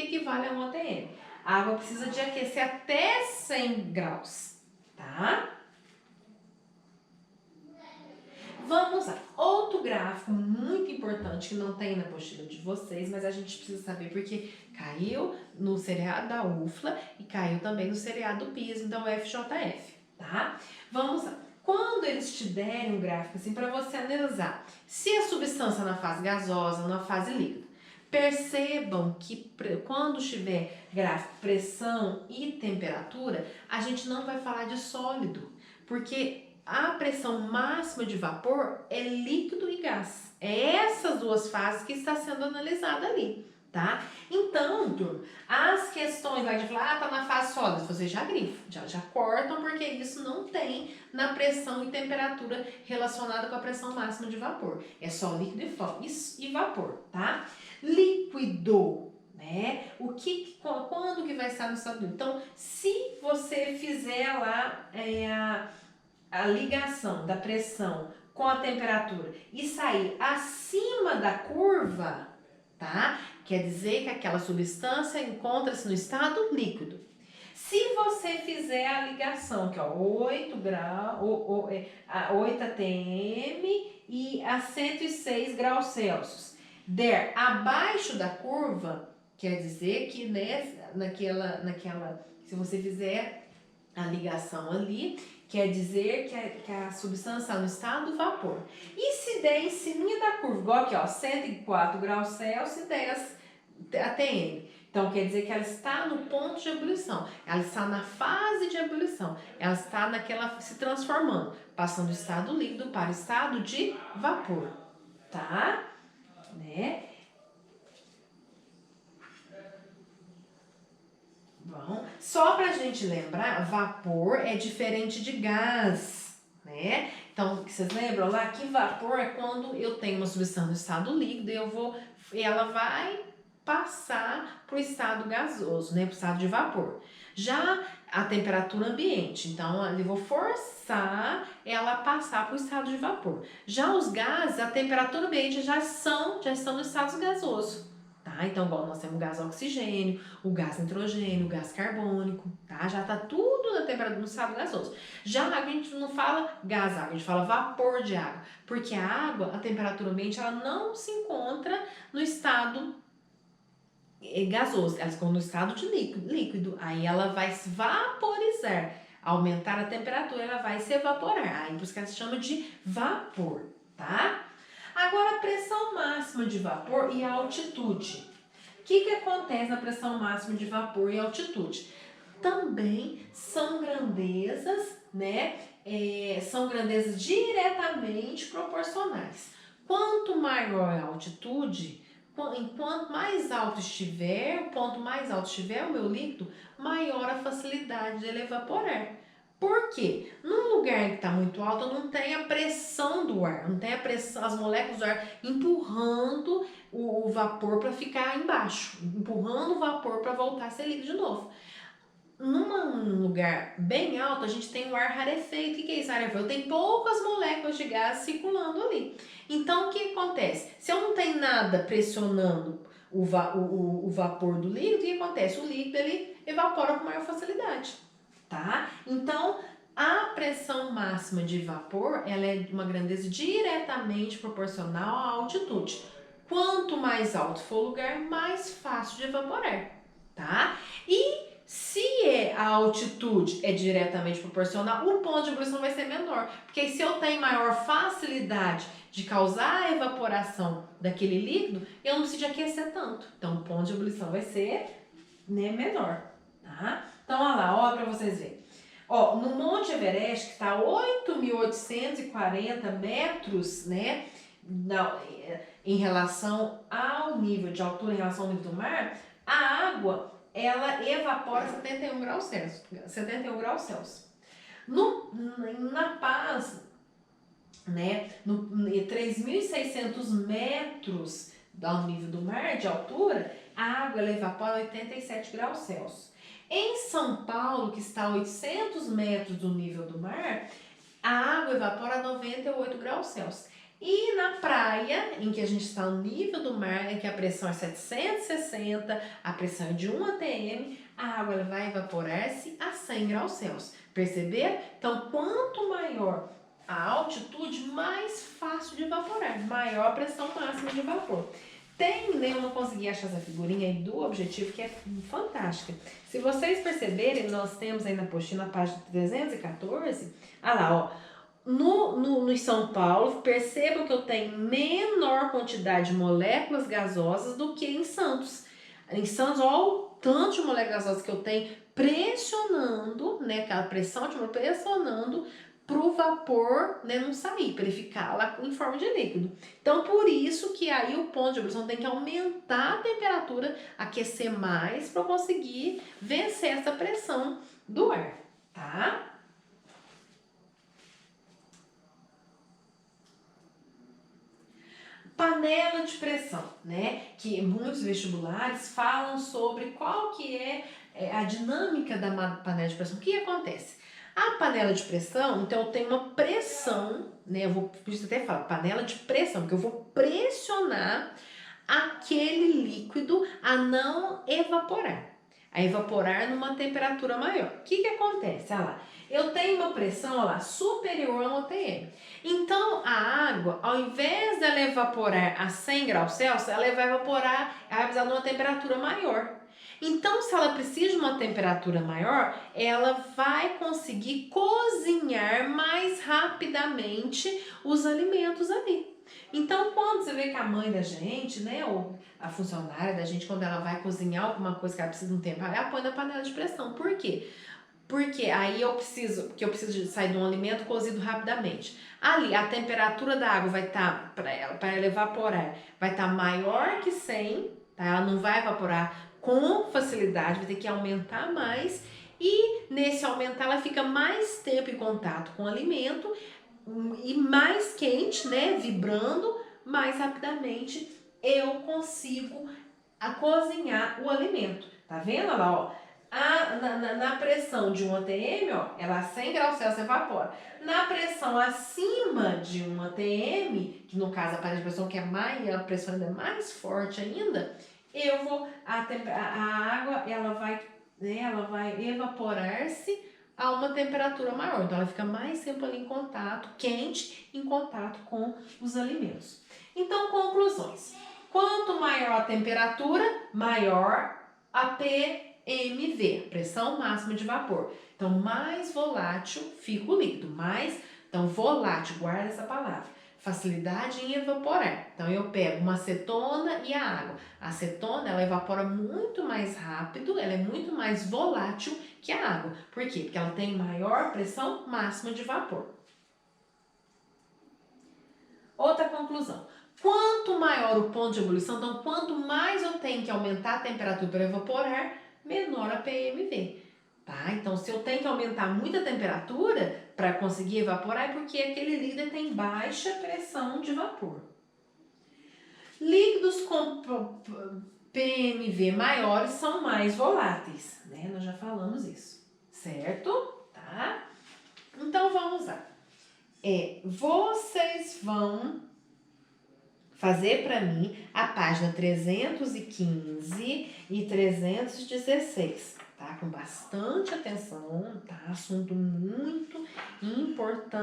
que equivale a 1 atm. A água precisa de aquecer até 100 graus, tá? Vamos lá. Outro gráfico muito importante que não tem na apostila de vocês, mas a gente precisa saber porque caiu no seriado da UFLA e caiu também no seriado do PISA, então FJF, tá? Vamos lá. Quando eles te derem um gráfico assim para você analisar se a substância na fase gasosa ou na fase líquida, percebam que quando tiver gráfico pressão e temperatura, a gente não vai falar de sólido, porque a pressão máxima de vapor é líquido e gás. É essas duas fases que está sendo analisada ali, tá? Então, turma, as questões lá de falar, tá na fase sólida, vocês já grifam, já cortam, porque isso não tem na pressão e temperatura relacionada com a pressão máxima de vapor. É só líquido e vapor, tá? Líquido, né? Quando que vai estar no estado líquido? Então, se você fizer lá a ligação da pressão com a temperatura e sair acima da curva, tá? Quer dizer que aquela substância encontra-se no estado líquido. Se você fizer a ligação, que é 8 graus, 8 atm e a 106 graus Celsius, der abaixo da curva, quer dizer que se você fizer a ligação ali, quer dizer que a substância está no estado do vapor. E se der em cima da curva, igual aqui, ó, 104 graus Celsius e 10 atm. Então, quer dizer que ela está no ponto de ebulição. Ela está na fase de ebulição. Ela está se transformando, passando do estado líquido para o estado de vapor. Tá? Né? Bom, só pra gente lembrar, vapor é diferente de gás, né? Então, vocês lembram lá que vapor é quando eu tenho uma substância no estado líquido e ela vai passar para o estado gasoso, né? Para o estado de vapor. Já a temperatura ambiente, então eu vou forçar ela a passar para o estado de vapor. Já os gases, a temperatura ambiente já estão no estado gasoso. Tá? Então, igual nós temos o gás oxigênio, o gás nitrogênio, o gás carbônico, tá? Já tá tudo na temperatura no estado gasoso. Já a água, a gente não fala gás água, a gente fala vapor de água, porque a água, a temperatura ambiente, ela não se encontra no estado gasoso, ela se encontra no estado de líquido, aí ela vai se vaporizar, aumentar a temperatura, ela vai se evaporar, aí por isso que ela se chama de vapor, tá? Agora, a pressão máxima de vapor e a altitude. O que acontece na pressão máxima de vapor e altitude? Também são grandezas, né? São grandezas diretamente proporcionais. Quanto maior a altitude, enquanto mais alto estiver, o ponto mais alto estiver o meu líquido, maior a facilidade dele evaporar. Por quê? Num lugar que está muito alto, não tem a pressão do ar, não tem a pressão, as moléculas do ar empurrando o vapor para ficar embaixo, empurrando o vapor para voltar a ser líquido de novo. Num lugar bem alto, a gente tem o ar rarefeito. O que é isso, rarefeito? Tem poucas moléculas de gás circulando ali. Então, o que acontece? Se eu não tenho nada pressionando o vapor do líquido, o que acontece? O líquido ele evapora com maior facilidade. Tá? Então, a pressão máxima de vapor, ela é de uma grandeza diretamente proporcional à altitude. Quanto mais alto for o lugar, mais fácil de evaporar, tá? E se a altitude é diretamente proporcional, o ponto de ebulição vai ser menor, porque se eu tenho maior facilidade de causar a evaporação daquele líquido, eu não preciso aquecer tanto. Então, o ponto de ebulição vai ser, né, menor, tá? Então, olha lá, olha para vocês verem. Ó, no Monte Everest, que está a 8.840 metros, né, em relação ao nível de altura, em relação ao nível do mar, a água, ela evapora 71 graus Celsius. 71 graus Celsius. Na Paz, né, 3.600 metros ao nível do mar, de altura, a água ela evapora 87 graus Celsius. Em São Paulo, que está a 800 metros do nível do mar, a água evapora 98 graus Celsius. E na praia, em que a gente está no nível do mar, em que a pressão é 760, a pressão é de 1 atm, a água ela vai evaporar-se a 100 graus Celsius. Perceberam? Então, quanto maior a altitude, mais fácil de evaporar, maior a pressão máxima de vapor. Tem, né, eu não consegui achar essa figurinha aí do objetivo, que é fantástica. Se vocês perceberem, nós temos aí na apostila, na página 314, olha lá, ó. No São Paulo, percebam que eu tenho menor quantidade de moléculas gasosas do que em Santos. Em Santos, olha o tanto de moléculas gasosas que eu tenho pressionando, né, aquela pressão de moléculas pressionando para o vapor, né, não sair, para ele ficar lá em forma de líquido. Então, por isso que aí o ponto de ebulição tem que aumentar a temperatura, aquecer mais para conseguir vencer essa pressão do ar, tá? Panela de pressão, né? Que muitos vestibulares falam sobre qual que é a dinâmica da panela de pressão. O que acontece? A panela de pressão, então eu tenho uma pressão, né? Eu vou, por isso até falo, panela de pressão, porque eu vou pressionar aquele líquido a não evaporar. A evaporar numa temperatura maior. O que acontece? Olha lá, eu tenho uma pressão, olha lá, superior a 1 atm. Então, a água, ao invés dela evaporar a 100 graus Celsius, ela vai evaporar, ela vai precisar de uma temperatura maior. Então, se ela precisa de uma temperatura maior, ela vai conseguir cozinhar mais rapidamente os alimentos ali. Então, quando você vê que a mãe da gente, né, ou a funcionária da gente, quando ela vai cozinhar alguma coisa que ela precisa de um tempo, ela põe na panela de pressão. Por quê? Porque aí eu preciso sair de um alimento cozido rapidamente. Ali, a temperatura da água vai estar, para ela evaporar, vai estar maior que 100, tá? Ela não vai evaporar com facilidade, vai ter que aumentar mais. E nesse aumentar, ela fica mais tempo em contato com o alimento e mais quente, né? Vibrando, mais rapidamente eu consigo cozinhar o alimento. Tá vendo? Olha lá, ó. Na pressão de 1 atm, ó, ela a 100 graus Celsius evapora. Na pressão acima de 1 atm, que no caso a panela de pressão que é mais, a pressão ainda é mais forte ainda, eu vou, a água ela vai evaporar-se a uma temperatura maior. Então ela fica mais tempo ali em contato, quente, em contato com os alimentos. Então, conclusões. Quanto maior a temperatura, maior a PMV, pressão máxima de vapor. Então, mais volátil fica o líquido. Então, volátil, guarda essa palavra. Facilidade em evaporar. Então, eu pego uma acetona e a água. A acetona, ela evapora muito mais rápido, ela é muito mais volátil que a água. Por quê? Porque ela tem maior pressão máxima de vapor. Outra conclusão. Quanto maior o ponto de ebulição, então quanto mais eu tenho que aumentar a temperatura para evaporar, menor a PMV. Tá? Então, se eu tenho que aumentar muito a temperatura para conseguir evaporar, é porque aquele líquido tem baixa pressão de vapor. Líquidos com PMV maiores são mais voláteis, né? Nós já falamos isso, certo? Tá? Então, vamos lá. Vocês vão fazer para mim a página 315 e 316, tá? Com bastante atenção, tá? Assunto muito importante.